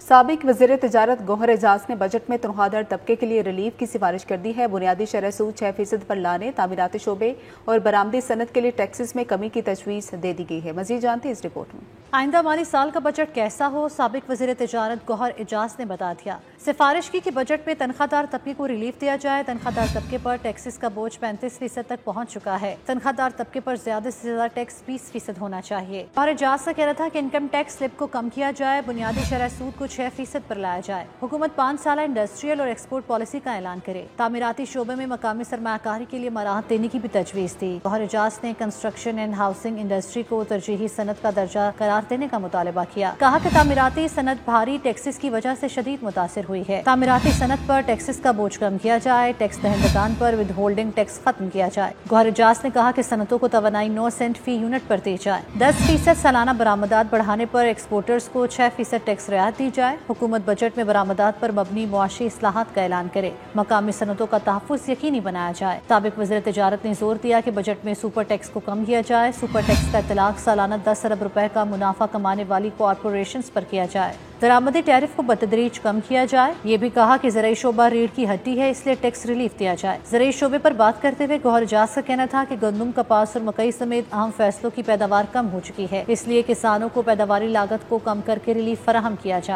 سابق وزیر تجارت گوہر اعجاز نے بجٹ میں تنخواہ دار طبقے کے لیے ریلیف کی سفارش کر دی ہے۔ بنیادی شرح سود 6% پر لانے، تعمیراتی شعبے اور برآمدی صنعت کے لیے ٹیکسز میں کمی کی تجویز دے دی گئی ہے۔ مزید جانتے ہیں اس رپورٹ میں۔ آئندہ مالی سال کا بجٹ کیسا ہو، سابق وزیر تجارت گوہر اعجاز نے بتا دیا۔ سفارش کی کہ بجٹ میں تنخواہ دار طبقے کو ریلیف دیا جائے۔ تنخواہ دار طبقے پر ٹیکسز کا بوجھ 35% تک پہنچ چکا ہے۔ تنخواہ دار طبقے پر زیادہ سے زیادہ ٹیکس 20% ہونا چاہیے۔ گوہر اعجاز کا کہنا تھا کہ انکم ٹیکس سلپ کو کم کیا جائے، بنیادی شرح سود کو 6% پر لایا جائے۔ حکومت 5 سالہ انڈسٹریل اور ایکسپورٹ پالیسی کا اعلان کرے۔ تعمیراتی شعبے میں مقامی سرمایہ کاری کے لیے مراحت دینے کی بھی تجویز دی۔ گوہر اعجاز نے کنسٹرکشن اینڈ ہاؤسنگ انڈسٹری کو ترجیحی صنعت کا درجہ قرار دینے کا مطالبہ کیا۔ کہا کہ تعمیراتی صنعت بھاری ٹیکسز کی وجہ سے شدید متاثر ہوئی ہے۔ تعمیراتی صنعت پر ٹیکسز کا بوجھ کم کیا جائے، ٹیکس دہندگان پر ود ہولڈنگ ٹیکس ختم کیا جائے۔ گوہر اعجاز نے کہا کہ صنعتوں کو توانائی 9 سینٹ فی یونٹ پر دی جائے۔ 10% سالانہ برآمدات بڑھانے پر ایکسپورٹرز کو 6% ٹیکس رعایت دی جائے۔ حکومت بجٹ میں برآمدات پر مبنی معاشی اصلاحات کا اعلان کرے۔ مقامی صنعتوں کا تحفظ یقینی بنایا جائے۔ سابق وزیر تجارت نے زور دیا کہ بجٹ میں سپر ٹیکس کو کم کیا جائے۔ سپر ٹیکس کا اطلاق سالانہ 10 ارب روپے کا منافع کمانے والی کارپوریشنز پر کیا جائے۔ درآمدی ٹیرف کو بتدریج کم کیا جائے۔ یہ بھی کہا کہ زرعی شعبہ ریڑھ کی ہڈی ہے، اس لیے ٹیکس ریلیف دیا جائے۔ زرعی شعبے پر بات کرتے ہوئے گوہر اعجاز کا کہنا تھا کہ گندم، کپاس اور مکئی سمیت اہم فصلوں کی پیداوار کم ہو چکی ہے، اس لیے کسانوں کو پیداواری لاگت کو کم کر کے ریلیف فراہم کیا جائے۔